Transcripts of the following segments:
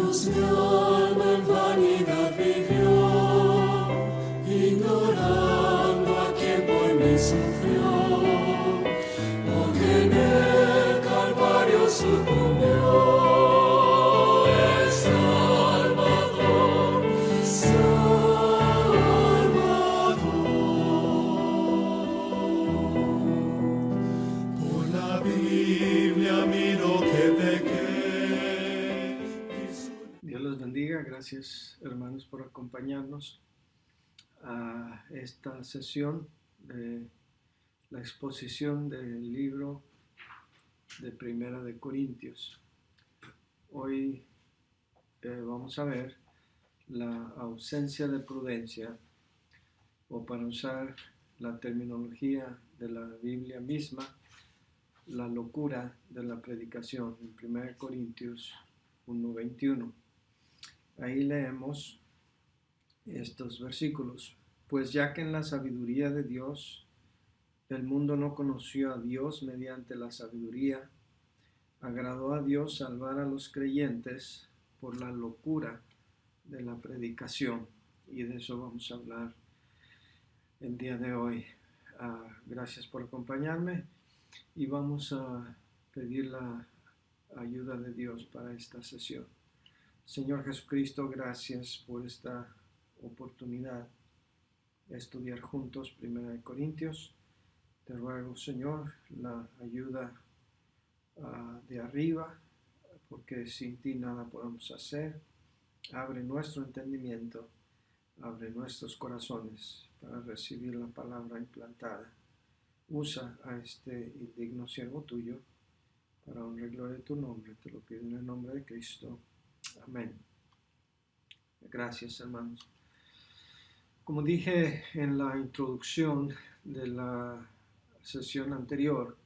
años mi alma en vanidad vivió, ignorando a quien por mí sufrió, o que en el Calvario sucumbió. El Salvador, por la Biblia miro que pequé. Dios los bendiga. Gracias, hermanos, por acompañarnos a esta sesión de la exposición del libro de Primera de Corintios. Hoy vamos a ver la ausencia de prudencia, o para usar la terminología de la Biblia misma, la locura de la predicación en 1 Corintios 1:21. Ahí leemos estos versículos. Pues ya que en la sabiduría de Dios el mundo no conoció a Dios mediante la sabiduría, agradó a Dios salvar a los creyentes por la locura de la predicación. Y de eso vamos a hablar el día de hoy. Gracias por acompañarme y vamos a pedir la ayuda de Dios para esta sesión. Señor Jesucristo, gracias por esta oportunidad de estudiar juntos 1 Corintios. Te ruego, Señor, la ayuda de arriba, porque sin ti nada podemos hacer. Abre nuestro entendimiento, abre nuestros corazones para recibir la palabra implantada. Usa a este indigno siervo tuyo para honra y gloria de tu nombre. Te lo pido en el nombre de Cristo. Amén. Gracias, hermanos. Como dije en la introducción de la sesión anterior,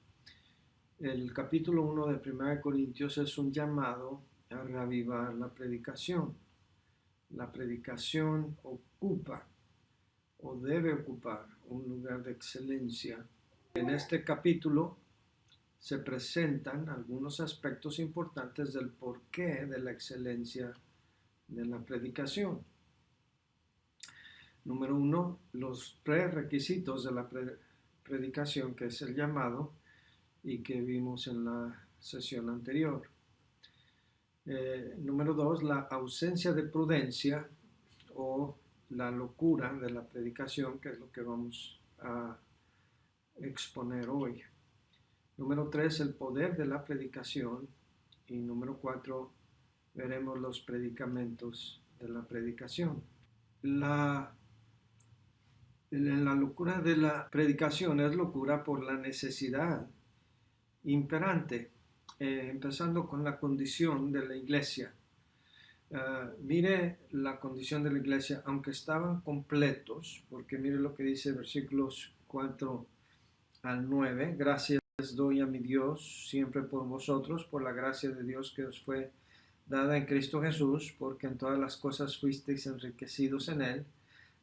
el capítulo 1 de 1 Corintios es un llamado a reavivar la predicación. La predicación ocupa o debe ocupar un lugar de excelencia. En este capítulo se presentan algunos aspectos importantes del porqué de la excelencia de la predicación. Número 1, los prerequisitos de la predicación, que es el llamado y que vimos en la sesión anterior. Número 2, la ausencia de prudencia o la locura de la predicación, que es lo que vamos a exponer hoy. Número 3, el poder de la predicación. Y número 4, veremos los predicamentos de la predicación. La locura de la predicación es locura por la necesidad imperante, empezando con la condición de la iglesia. Mire la condición de la iglesia, aunque estaban completos, porque mire lo que dice versículos 4 al 9, gracias doy a mi Dios siempre por vosotros, por la gracia de Dios que os fue dada en Cristo Jesús, porque en todas las cosas fuisteis enriquecidos en Él,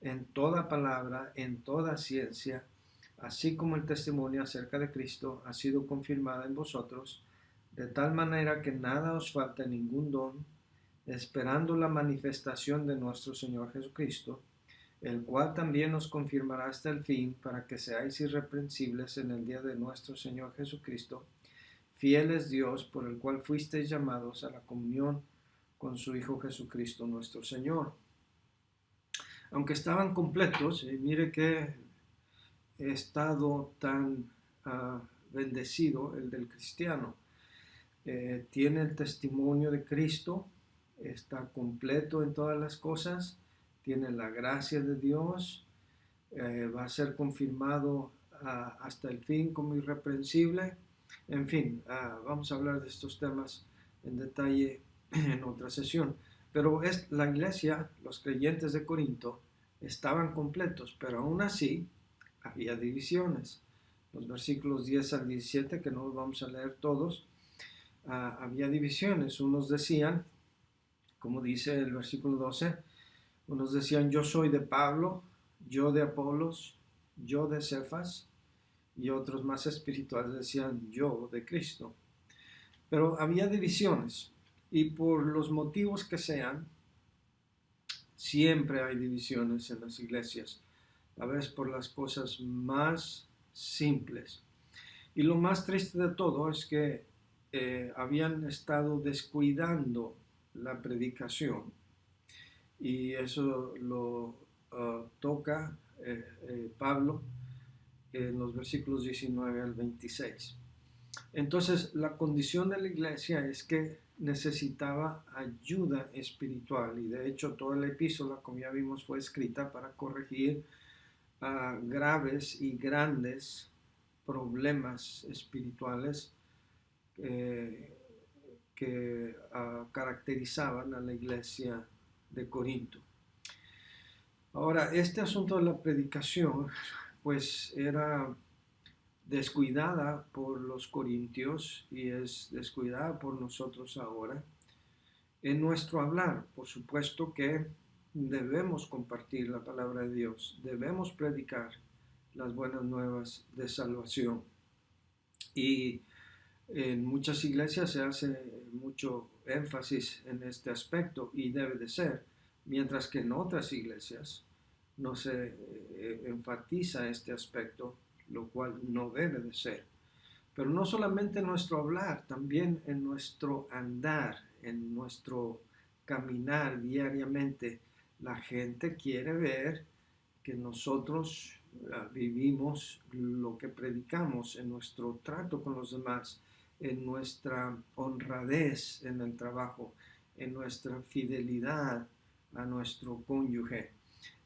en toda palabra, en toda ciencia, así como el testimonio acerca de Cristo ha sido confirmado en vosotros, de tal manera que nada os falta ningún don, esperando la manifestación de nuestro Señor Jesucristo, el cual también os confirmará hasta el fin, para que seáis irreprensibles en el día de nuestro Señor Jesucristo. Fiel es Dios, por el cual fuisteis llamados a la comunión con su Hijo Jesucristo nuestro Señor. Aunque estaban completos, mire qué estado tan bendecido el del cristiano. Tiene el testimonio de Cristo, está completo en todas las cosas, tiene la gracia de Dios, va a ser confirmado hasta el fin como irreprensible. En fin, vamos a hablar de estos temas en detalle en otra sesión. Pero la iglesia, los creyentes de Corinto, estaban completos, pero aún así había divisiones. Los versículos 10 al 17, que no los vamos a leer todos, había divisiones. Unos decían, como dice el versículo 12, unos decían, yo soy de Pablo, yo de Apolos, yo de Cefas, y otros más espirituales decían, yo de Cristo. Pero había divisiones. Y por los motivos que sean, siempre hay divisiones en las iglesias, a veces por las cosas más simples. Y lo más triste de todo es que habían estado descuidando la predicación, y eso lo toca Pablo en los versículos 19 al 26. Entonces, la condición de la iglesia es que necesitaba ayuda espiritual, y de hecho toda la epístola, como ya vimos, fue escrita para corregir graves y grandes problemas espirituales que caracterizaban a la iglesia de Corinto. Ahora, este asunto de la predicación, pues era descuidada por los corintios y es descuidada por nosotros ahora. En nuestro hablar, por supuesto que debemos compartir la palabra de Dios, debemos predicar las buenas nuevas de salvación. Y en muchas iglesias se hace mucho énfasis en este aspecto y debe de ser, mientras que en otras iglesias no se enfatiza este aspecto, lo cual no debe de ser. Pero no solamente en nuestro hablar, también en nuestro andar, en nuestro caminar diariamente. La gente quiere ver que nosotros vivimos lo que predicamos en nuestro trato con los demás, en nuestra honradez en el trabajo, en nuestra fidelidad a nuestro cónyuge,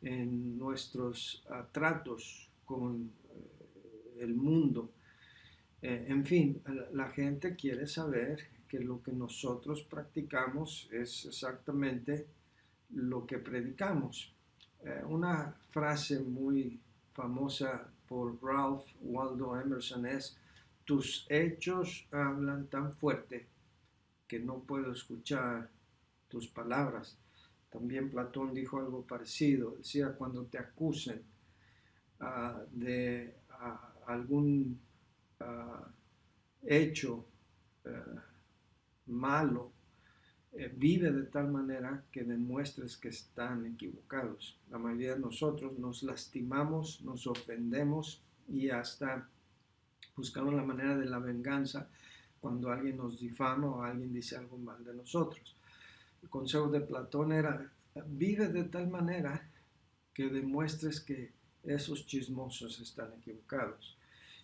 en nuestros tratos con el mundo. En fin, la gente quiere saber que lo que nosotros practicamos es exactamente lo que predicamos. Una frase muy famosa por Ralph Waldo Emerson es: tus hechos hablan tan fuerte que no puedo escuchar tus palabras. También Platón dijo algo parecido, decía: cuando te acusen de algún hecho malo, vive de tal manera que demuestres que están equivocados. La mayoría de nosotros nos lastimamos, nos ofendemos y hasta buscamos la manera de la venganza cuando alguien nos difama o alguien dice algo mal de nosotros. El consejo de Platón era: vive de tal manera que demuestres que esos chismosos están equivocados.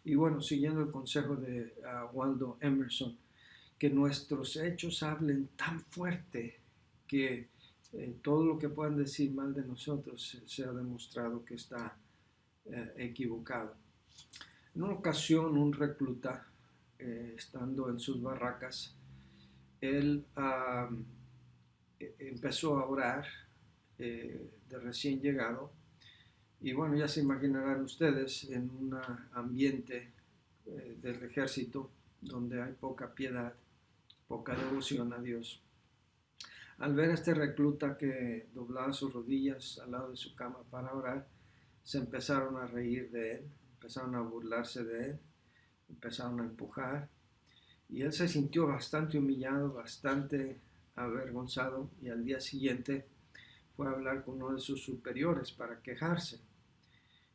Y bueno, siguiendo el consejo de Waldo Emerson, que nuestros hechos hablen tan fuerte que todo lo que puedan decir mal de nosotros se ha demostrado que está equivocado. En una ocasión, un recluta, estando en sus barracas, él empezó a orar de recién llegado. Y bueno, ya se imaginarán ustedes, en un ambiente del ejército donde hay poca piedad, poca devoción a Dios. Al ver a este recluta que doblaba sus rodillas al lado de su cama para orar, se empezaron a reír de él, empezaron a burlarse de él, empezaron a empujar, y él se sintió bastante humillado, bastante avergonzado, y al día siguiente fue a hablar con uno de sus superiores para quejarse.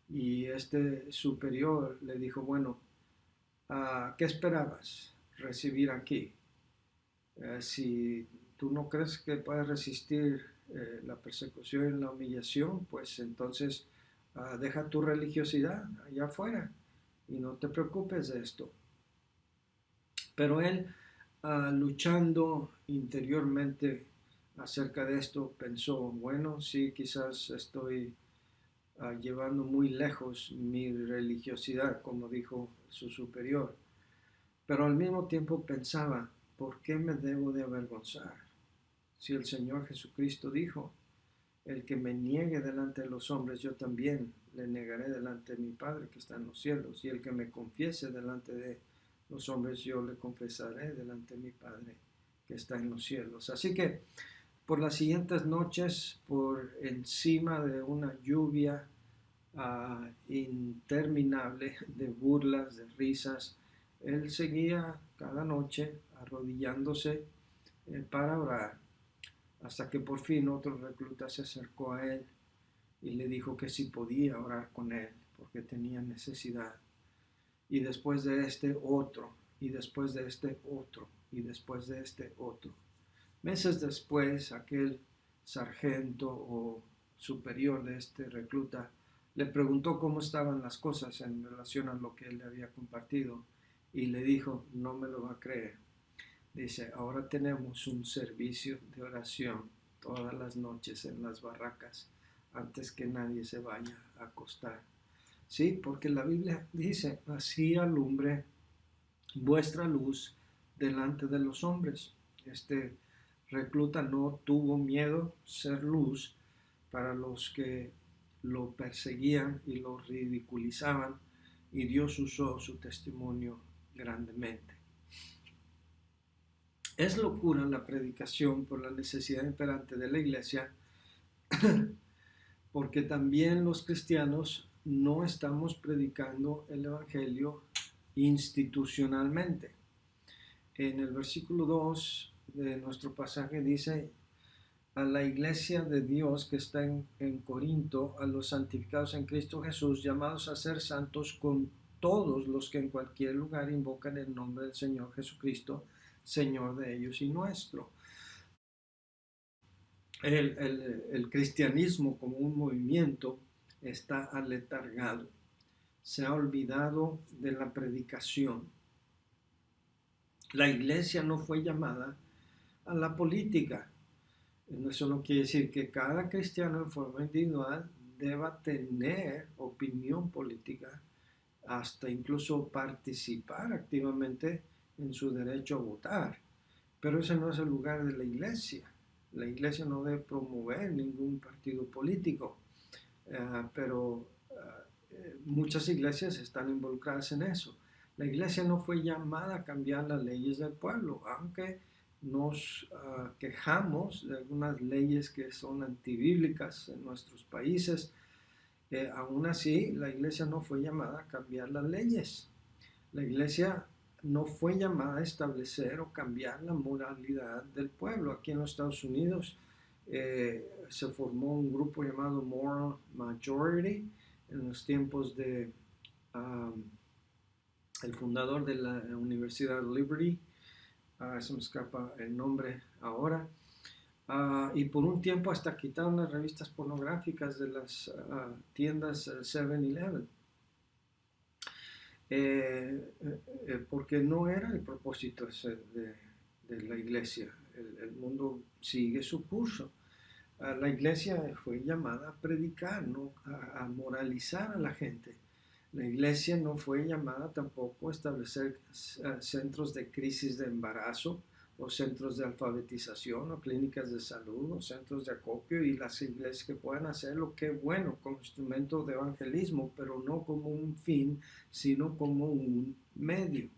Y este superior le dijo: bueno, ¿qué esperabas recibir aquí? Si tú no crees que puedes resistir la persecución y la humillación, pues entonces deja tu religiosidad allá afuera y no te preocupes de esto. Pero él, luchando interiormente acerca de esto, pensó: bueno, sí, quizás estoy llevando muy lejos mi religiosidad, como dijo su superior. Pero al mismo tiempo pensaba: ¿por qué me debo de avergonzar? Si el Señor Jesucristo dijo: el que me niegue delante de los hombres, yo también le negaré delante de mi Padre que está en los cielos. Y el que me confiese delante de los hombres, yo le confesaré delante de mi Padre que está en los cielos. Así que por las siguientes noches, por encima de una lluvia interminable de burlas, de risas, él seguía cada noche arrodillándose para orar, hasta que por fin otro recluta se acercó a él y le dijo que si podía orar con él, porque tenía necesidad. Y después de este otro, y después de este otro, y después de este otro. Meses después, aquel sargento o superior de este recluta le preguntó cómo estaban las cosas en relación a lo que él le había compartido y le dijo, no me lo va a creer. Dice, ahora tenemos un servicio de oración todas las noches en las barracas antes que nadie se vaya a acostar. Sí, porque la Biblia dice, así alumbre vuestra luz delante de los hombres. Este recluta no tuvo miedo ser luz para los que lo perseguían y lo ridiculizaban, y Dios usó su testimonio grandemente. Es locura la predicación por la necesidad imperante de la iglesia, porque también los cristianos no estamos predicando el evangelio institucionalmente. En el versículo 2 de nuestro pasaje dice, a la iglesia de Dios que está en Corinto, a los santificados en Cristo Jesús, llamados a ser santos con todos los que en cualquier lugar invocan el nombre del Señor Jesucristo, Señor de ellos y nuestro. El cristianismo como un movimiento está aletargado, se ha olvidado de la predicación. La iglesia no fue llamada a la política. Eso no quiere decir que cada cristiano en forma individual deba tener opinión política, hasta incluso participar activamente en su derecho a votar. Pero ese no es el lugar de la iglesia. La iglesia no debe promover ningún partido político, pero muchas iglesias están involucradas en eso. La iglesia no fue llamada a cambiar las leyes del pueblo, aunque nos quejamos de algunas leyes que son antibíblicas en nuestros países. Aún así, la iglesia no fue llamada a cambiar las leyes. La iglesia no fue llamada a establecer o cambiar la moralidad del pueblo. Aquí en los Estados Unidos se formó un grupo llamado Moral Majority en los tiempos de el fundador de la Universidad Liberty, se me escapa el nombre ahora, y por un tiempo hasta quitaron las revistas pornográficas de las tiendas 7-Eleven. Porque no era el propósito de la iglesia. El mundo sigue su curso. La iglesia fue llamada a predicar, no a moralizar a la gente. La iglesia no fue llamada tampoco a establecer centros de crisis de embarazo, o centros de alfabetización, o clínicas de salud, o centros de acopio, y las iglesias que puedan hacerlo, qué bueno, como instrumento de evangelismo, pero no como un fin, sino como un medio.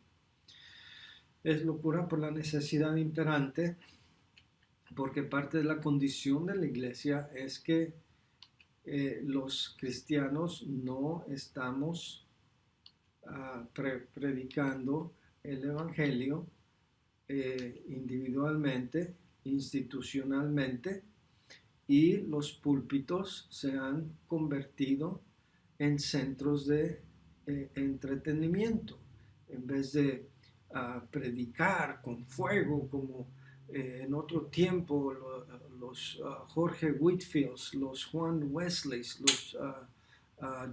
Es locura por la necesidad imperante, porque parte de la condición de la iglesia es que los cristianos no estamos predicando el evangelio individualmente, institucionalmente, y los púlpitos se han convertido en centros de entretenimiento. En vez de predicar con fuego como en otro tiempo los Jorge Whitfields, los Juan Wesleys, los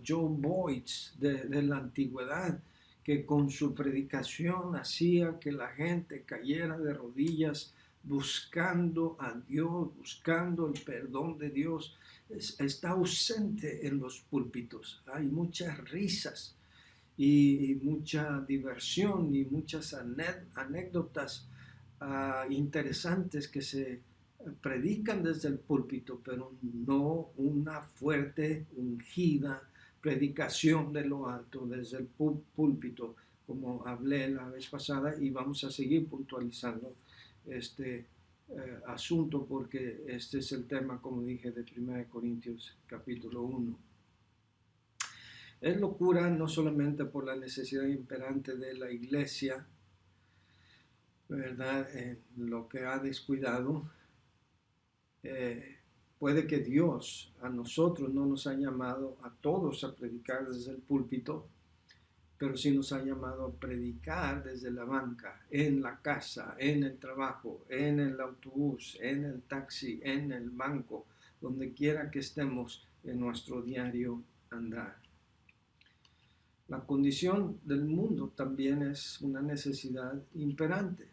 Joe Boyds de la antigüedad, que con su predicación hacía que la gente cayera de rodillas buscando a Dios, buscando el perdón de Dios, está ausente en los púlpitos. Hay muchas risas y mucha diversión y muchas anécdotas interesantes que se predican desde el púlpito, pero no una fuerte, ungida predicación de lo alto desde el púlpito, como hablé la vez pasada, y vamos a seguir puntualizando este asunto, porque este es el tema, como dije, de 1 Corintios capítulo 1. Es locura no solamente por la necesidad imperante de la iglesia, ¿verdad? Lo que ha descuidado. Puede que Dios a nosotros no nos ha llamado a todos a predicar desde el púlpito, pero sí nos ha llamado a predicar desde la banca, en la casa, en el trabajo, en el autobús, en el taxi, en el banco, donde quiera que estemos en nuestro diario andar. La condición del mundo también es una necesidad imperante.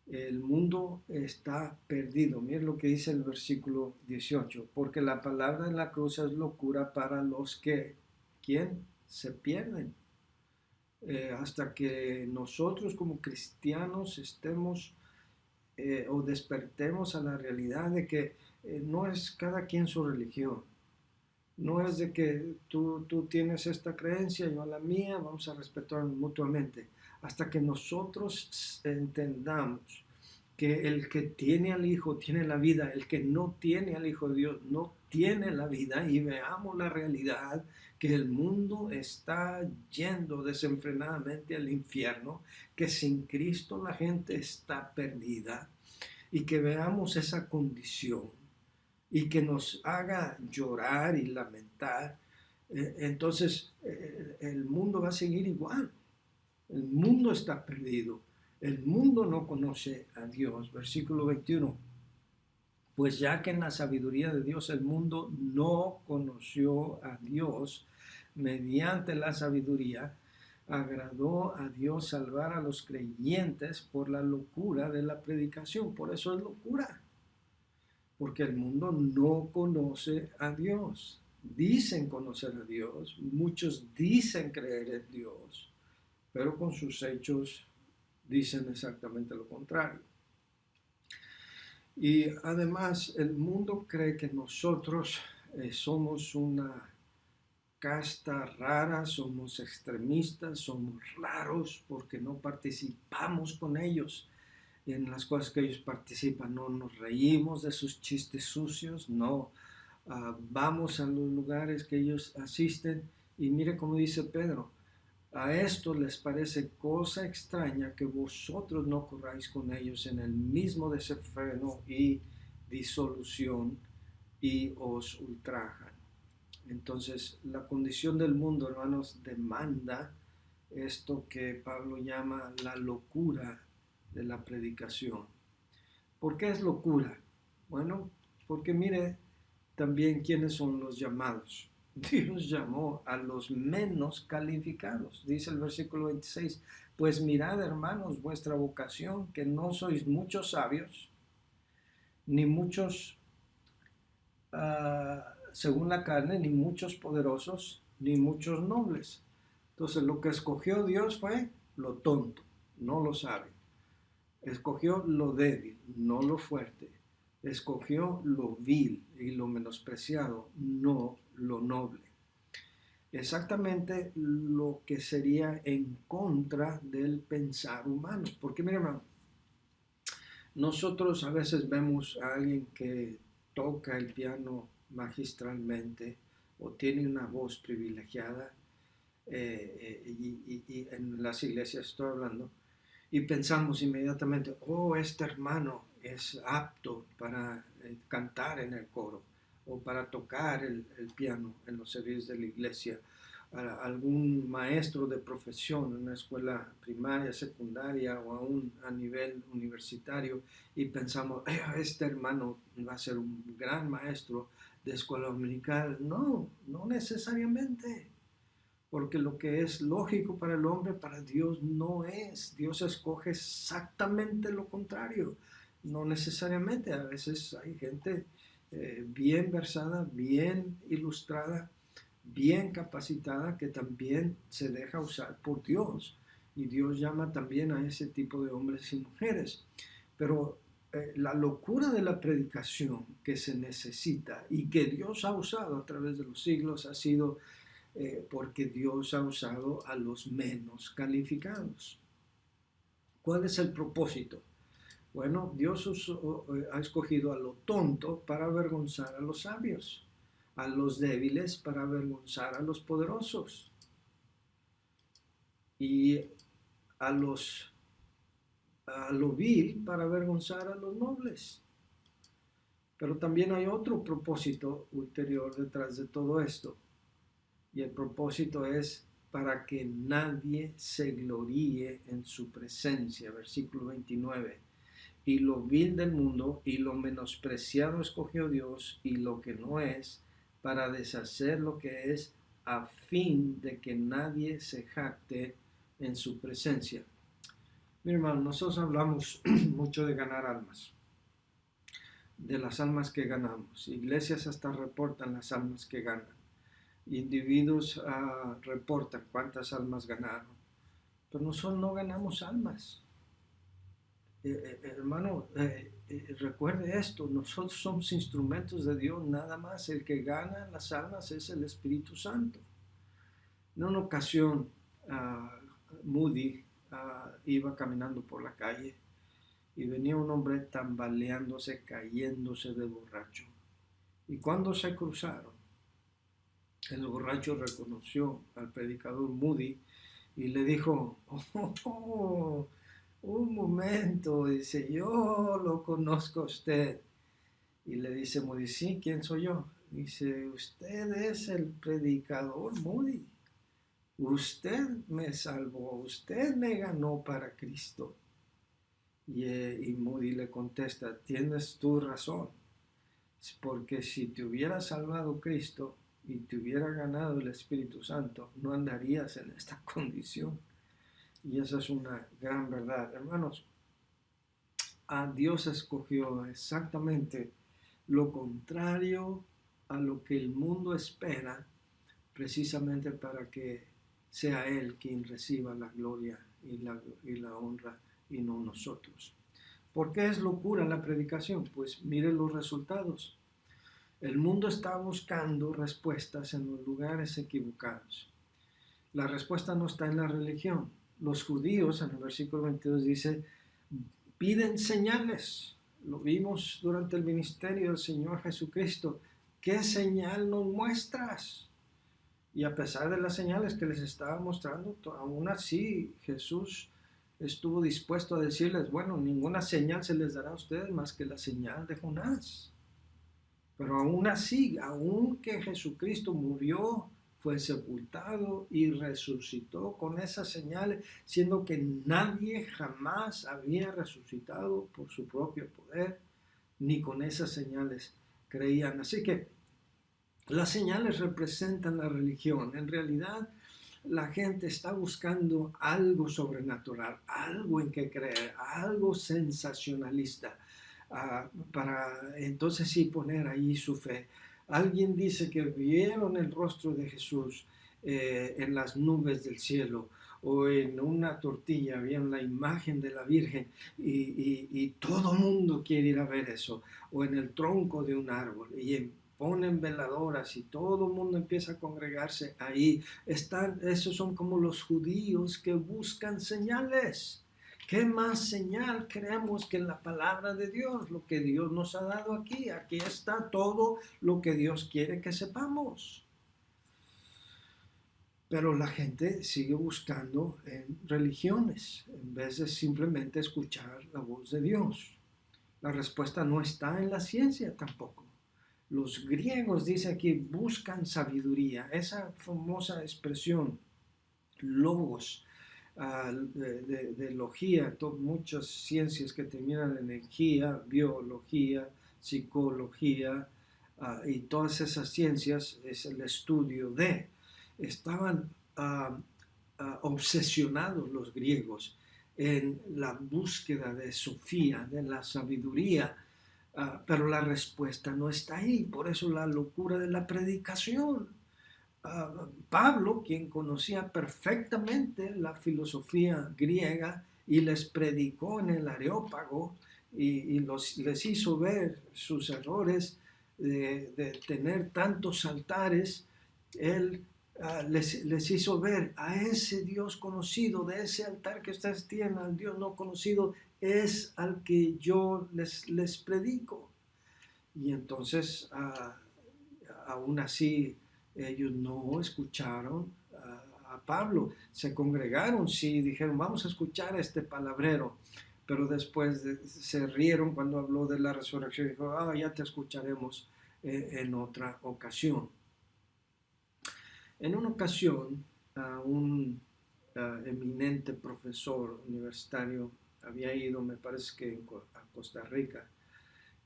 El mundo está perdido. Miren lo que dice el versículo 18. Porque la palabra de la cruz es locura para los que, ¿quién? Se pierden. Hasta que nosotros como cristianos estemos o despertemos a la realidad de que no es cada quien su religión. No es de que tú tienes esta creencia, yo la mía, vamos a respetarnos mutuamente. Hasta que nosotros entendamos que el que tiene al Hijo tiene la vida, el que no tiene al Hijo de Dios no tiene la vida, y veamos la realidad que el mundo está yendo desenfrenadamente al infierno, que sin Cristo la gente está perdida, y que veamos esa condición y que nos haga llorar y lamentar. Entonces el mundo va a seguir igual. El mundo está perdido. El mundo no conoce a Dios. Versículo 21. Pues ya que en la sabiduría de Dios el mundo no conoció a Dios, mediante la sabiduría agradó a Dios salvar a los creyentes por la locura de la predicación. Por eso es locura. Porque el mundo no conoce a Dios. Dicen conocer a Dios, muchos dicen creer en Dios, pero con sus hechos dicen exactamente lo contrario. Y además el mundo cree que nosotros somos una casta rara, somos extremistas, somos raros porque no participamos con ellos en las cosas que ellos participan, no nos reímos de sus chistes sucios, no vamos a los lugares que ellos asisten. Y mire cómo dice Pedro, a esto les parece cosa extraña que vosotros no corráis con ellos en el mismo desenfreno y disolución y os ultrajan. Entonces la condición del mundo, hermanos, demanda esto que Pablo llama la locura de la predicación. ¿Por qué es locura? Bueno, porque mire también quiénes son los llamados. Dios llamó a los menos calificados. Dice el versículo 26, pues mirad, hermanos, vuestra vocación, que no sois muchos sabios, ni muchos según la carne, ni muchos poderosos, ni muchos nobles. Entonces lo que escogió Dios fue lo tonto, no lo sabio. Escogió lo débil, no lo fuerte. Escogió lo vil y lo menospreciado, no lo noble. Exactamente lo que sería en contra del pensar humano. Porque mire, hermano, nosotros a veces vemos a alguien que toca el piano magistralmente o tiene una voz privilegiada, y en las iglesias estoy hablando, y pensamos inmediatamente, oh, este hermano es apto para cantar en el coro o para tocar el piano en los servicios de la iglesia. Algún maestro de profesión en una escuela primaria, secundaria o aún a nivel universitario, y pensamos, este hermano va a ser un gran maestro de escuela dominical. No, no necesariamente. Porque lo que es lógico para el hombre, para Dios no es. Dios escoge exactamente lo contrario. No necesariamente. A veces hay gente bien versada, bien ilustrada, bien capacitada, que también se deja usar por Dios. Y Dios llama también a ese tipo de hombres y mujeres. Pero la locura de la predicación que se necesita y que Dios ha usado a través de los siglos ha sido porque Dios ha usado a los menos calificados. ¿Cuál es el propósito? Bueno, Dios ha escogido a lo tonto para avergonzar a los sabios, a los débiles para avergonzar a los poderosos, y a los a lo vil para avergonzar a los nobles. Pero también hay otro propósito ulterior detrás de todo esto. Y el propósito es para que nadie se gloríe en su presencia. Versículo 29. Y lo vil del mundo y lo menospreciado escogió Dios y lo que no es, para deshacer lo que es, a fin de que nadie se jacte en su presencia. Mi hermano, nosotros hablamos mucho de ganar almas, de las almas que ganamos. Iglesias hasta reportan las almas que ganan. Individuos reportan cuántas almas ganaron. Pero nosotros no ganamos almas. Hermano, recuerde esto, nosotros somos instrumentos de Dios, nada más. El que gana las almas es el Espíritu Santo. En una ocasión, Moody iba caminando por la calle y venía un hombre tambaleándose, cayéndose de borracho. Y cuando se cruzaron, el borracho reconoció al predicador Moody y le dijo, un momento, dice, yo lo conozco a usted. Y le dice Moody, sí, ¿quién soy yo? Dice, usted es el predicador Moody. Usted me salvó, usted me ganó para Cristo. Y Moody le contesta, tienes tu razón, porque si te hubiera salvado Cristo y te hubiera ganado el Espíritu Santo, no andarías en esta condición. Y esa es una gran verdad. Hermanos, a Dios escogió exactamente lo contrario a lo que el mundo espera, precisamente para que sea Él quien reciba la gloria y la honra y no nosotros. ¿Por qué es locura la predicación? Pues mire los resultados. El mundo está buscando respuestas en los lugares equivocados. La respuesta no está en la religión. Los judíos, en el versículo 22 dice, piden señales. Lo vimos durante el ministerio del Señor Jesucristo. ¿Qué señal nos muestras? Y a pesar de las señales que les estaba mostrando, aún así Jesús estuvo dispuesto a decirles, bueno, ninguna señal se les dará a ustedes más que la señal de Jonás. Pero aún así, aún que Jesucristo murió, fue sepultado y resucitó con esas señales, siendo que nadie jamás había resucitado por su propio poder, ni con esas señales creían. Así que las señales representan la religión. En realidad, la gente está buscando algo sobrenatural, algo en que creer, algo sensacionalista, para entonces sí poner ahí su fe. Alguien dice que vieron el rostro de Jesús en las nubes del cielo, o en una tortilla vieron la imagen de la Virgen y todo mundo quiere ir a ver eso, o en el tronco de un árbol, y ponen veladoras y todo el mundo empieza a congregarse ahí. Esos son como los judíos que buscan señales. ¿Qué más señal creemos que en la palabra de Dios? Lo que Dios nos ha dado aquí. Aquí está todo lo que Dios quiere que sepamos. Pero la gente sigue buscando en religiones en vez de simplemente escuchar la voz de Dios. La respuesta no está en la ciencia tampoco. Los griegos, dice aquí, buscan sabiduría. Esa famosa expresión, logos, de logía, muchas ciencias que terminan en energía, biología, psicología, y todas esas ciencias es el estudio de. Estaban obsesionados los griegos en la búsqueda de Sofía, de la sabiduría, pero la respuesta no está ahí. Por eso la locura de la predicación. Pablo, quien conocía perfectamente la filosofía griega y les predicó en el Areópago y les hizo ver sus errores de tener tantos altares, él les hizo ver a ese Dios conocido, de ese altar que ustedes tienen, al Dios no conocido, es al que yo les predico. Y entonces, aún así, ellos no escucharon a Pablo. Se congregaron, sí, dijeron, vamos a escuchar a este palabrero. pero después se rieron cuando habló de la resurrección. Dijo, ya te escucharemos en otra ocasión. En una ocasión, un eminente profesor universitario había ido, me parece que a Costa Rica,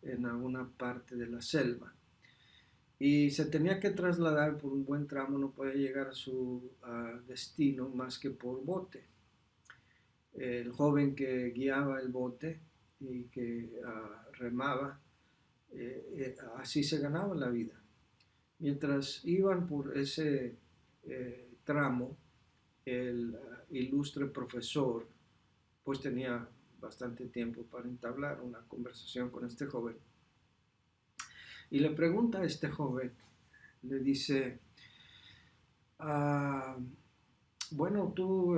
en alguna parte de la selva, y se tenía que trasladar por un buen tramo, no podía llegar a su destino más que por bote. El joven que guiaba el bote y que remaba, así se ganaba la vida. Mientras iban por ese tramo, el ilustre profesor pues tenía bastante tiempo para entablar una conversación con este joven. Y le pregunta a este joven, le dice, bueno, tú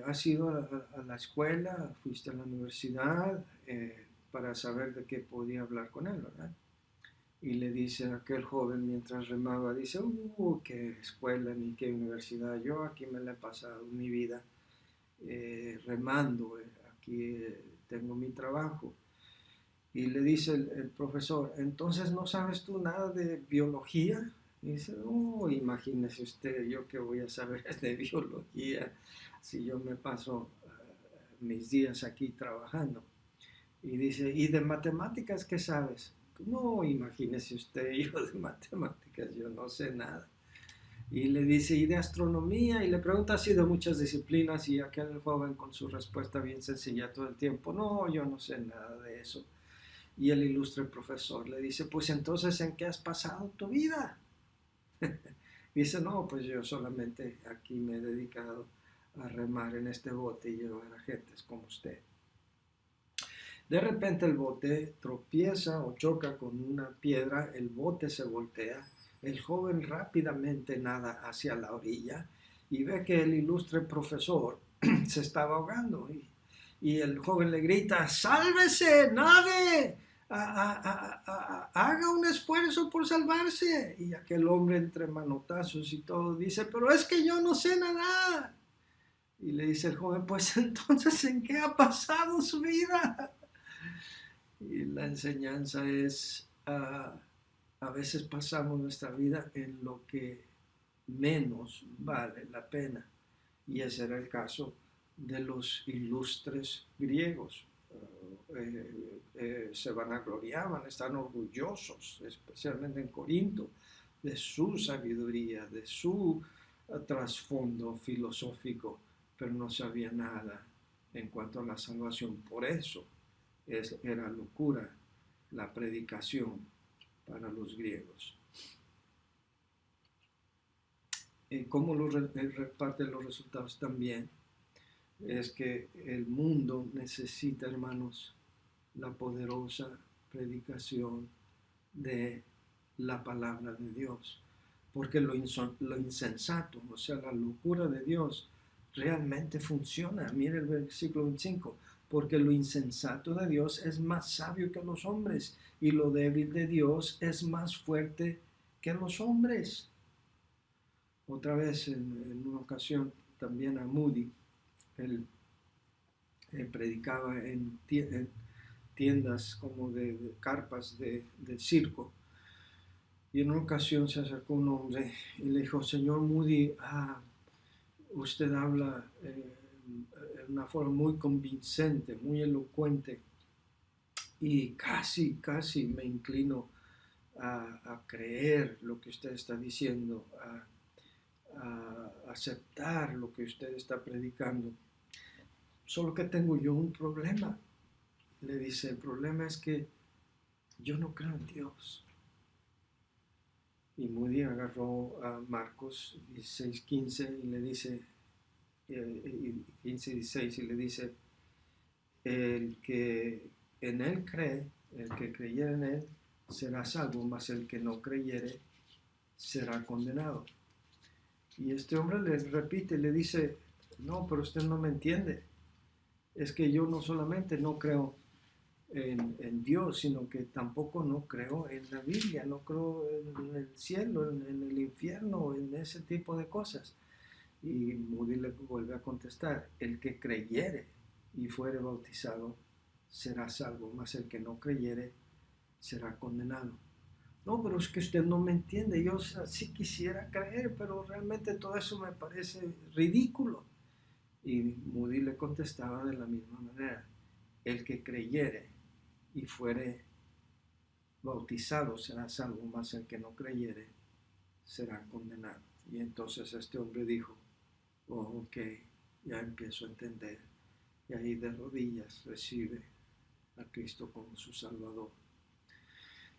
has ido a la escuela, fuiste a la universidad para saber de qué podía hablar con él, ¿verdad? Y le dice a aquel joven mientras remaba, dice, qué escuela ni qué universidad, yo aquí me la he pasado mi vida remando, aquí tengo mi trabajo. Y le dice el profesor, entonces no sabes tú nada de biología. Y dice, imagínese usted, yo qué voy a saber de biología si yo me paso mis días aquí trabajando. Y dice, ¿y de matemáticas qué sabes? No, imagínese usted, yo de matemáticas yo no sé nada. Y le dice, ¿y de astronomía? Y le pregunta así de muchas disciplinas y aquel joven con su respuesta bien sencilla todo el tiempo, no, yo no sé nada de eso. Y el ilustre profesor le dice, pues entonces, ¿en qué has pasado tu vida? Dice, no, pues yo solamente aquí me he dedicado a remar en este bote y llevar a gentes como usted. De repente el bote tropieza o choca con una piedra, el bote se voltea, el joven rápidamente nada hacia la orilla y ve que el ilustre profesor se estaba ahogando y el joven le grita, ¡sálvese, nade! Haga un esfuerzo por salvarse. Y aquel hombre entre manotazos y todo dice, pero es que yo no sé nadar. Y le dice el joven, pues entonces, ¿en qué ha pasado su vida? Y la enseñanza es, a veces pasamos nuestra vida en lo que menos vale la pena. Y ese era el caso de los ilustres griegos. Se vanagloriaban, están orgullosos, especialmente en Corinto, de su sabiduría, de su trasfondo filosófico, pero no sabía nada en cuanto a la salvación. Por eso era locura la predicación para los griegos. ¿Cómo reparten los resultados también? Es que el mundo necesita, hermanos, la poderosa predicación de la palabra de Dios. Porque lo insensato, o sea, la locura de Dios, realmente funciona. Mire el versículo 25. Porque lo insensato de Dios es más sabio que los hombres, y lo débil de Dios es más fuerte que los hombres. Otra vez, en una ocasión, también a Moody, él predicaba en tiendas como de carpas de circo. Y en una ocasión se acercó un hombre y le dijo, señor Moody, usted habla de una forma muy convincente, muy elocuente, y casi me inclino a creer lo que usted está diciendo, a aceptar lo que usted está predicando. Solo que tengo yo un problema. Le dice, el problema es que yo no creo en Dios. Y Moody agarró a Marcos 16:15 y le dice, 15:16 y le dice, el que en él cree, el que creyere en él, será salvo, mas el que no creyere será condenado. Y este hombre le repite, le dice, no, pero usted no me entiende. Es que yo no solamente no creo en Dios, sino que tampoco no creo en la Biblia, no creo en el cielo, en el infierno, en ese tipo de cosas. Y Moody le vuelve a contestar, el que creyere y fuere bautizado será salvo, mas el que no creyere será condenado. No, pero es que usted no me entiende, yo sí quisiera creer, pero realmente todo eso me parece ridículo. Y Moody le contestaba de la misma manera, el que creyere y fuere bautizado será salvo, mas el que no creyere será condenado. Y entonces este hombre dijo, oh, ok, ya empiezo a entender. Y ahí de rodillas recibe a Cristo como su Salvador.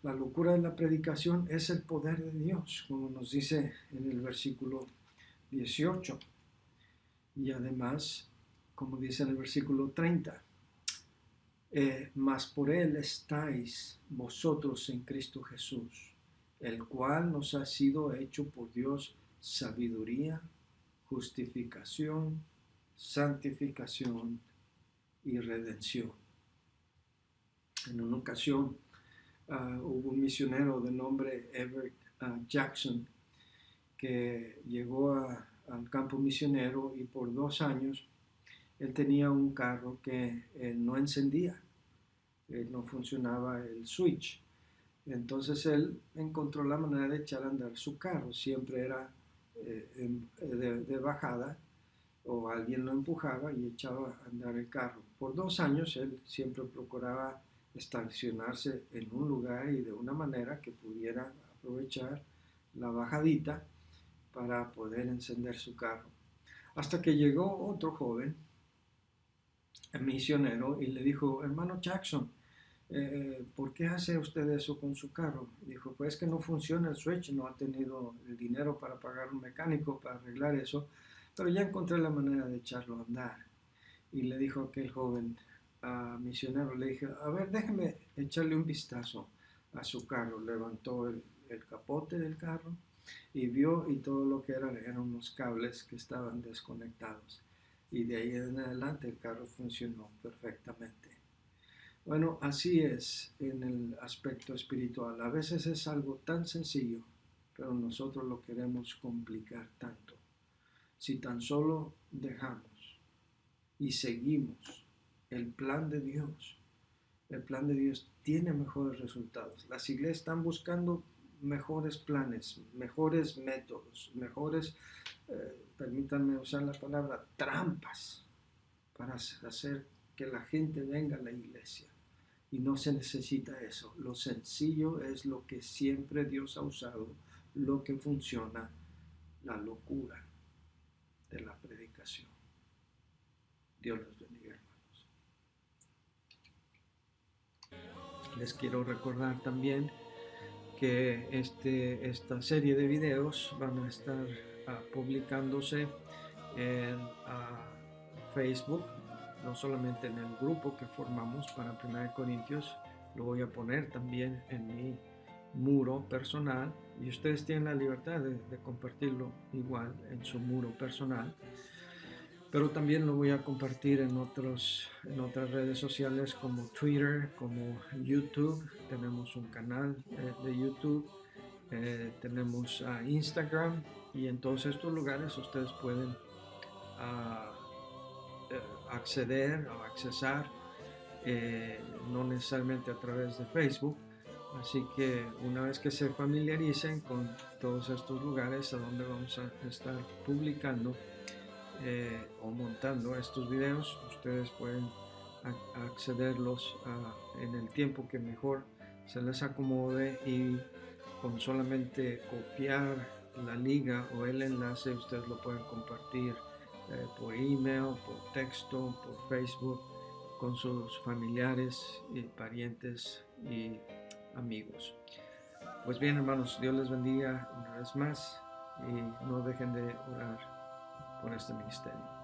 La locura de la predicación es el poder de Dios, como nos dice en el versículo 18. Y además, como dice en el versículo 30, mas por él estáis vosotros en Cristo Jesús, el cual nos ha sido hecho por Dios sabiduría, justificación, santificación y redención. En una ocasión hubo un misionero de nombre Everett Jackson que llegó al campo misionero y por 2 años él tenía un carro que no encendía, no funcionaba el switch. Entonces él encontró la manera de echar a andar su carro, siempre era de bajada o alguien lo empujaba y echaba a andar el carro. Por 2 años él siempre procuraba estacionarse en un lugar y de una manera que pudiera aprovechar la bajadita para poder encender su carro. Hasta que llegó otro joven, misionero, y le dijo, hermano Jackson, ¿por qué hace usted eso con su carro? Dijo, pues que no funciona el switch, no ha tenido el dinero para pagar un mecánico para arreglar eso, pero ya encontré la manera de echarlo a andar. Y le dijo aquel joven misionero, le dije, a ver, déjeme echarle un vistazo a su carro. Levantó el capote del carro y vio, y todo lo que eran unos cables que estaban desconectados. Y de ahí en adelante el carro funcionó perfectamente. Bueno, así es en el aspecto espiritual. A veces es algo tan sencillo, pero nosotros lo queremos complicar tanto. Si tan solo dejamos y seguimos el plan de Dios tiene mejores resultados. Las iglesias están buscando mejores planes, mejores métodos, mejores, permítanme usar la palabra, trampas para hacer que la gente venga a la iglesia. Y no se necesita eso. Lo sencillo es lo que siempre Dios ha usado, lo que funciona, la locura de la predicación. Dios los bendiga, hermanos. Les quiero recordar también que esta serie de videos van a estar publicándose en Facebook, no solamente en el grupo que formamos para 1 Corintios, lo voy a poner también en mi muro personal y ustedes tienen la libertad de compartirlo igual en su muro personal, pero también lo voy a compartir en otras redes sociales como Twitter, como YouTube. Tenemos un canal de YouTube, tenemos Instagram, y en todos estos lugares ustedes pueden acceder o accesar, no necesariamente a través de Facebook. Así que una vez que se familiaricen con todos estos lugares a donde vamos a estar publicando o montando estos videos, ustedes pueden accederlos en el tiempo que mejor se les acomode, y con solamente copiar la liga o el enlace ustedes lo pueden compartir por email, por texto, por Facebook, con sus familiares y parientes y amigos. Pues bien, hermanos, Dios les bendiga una vez más y no dejen de orar por este ministerio.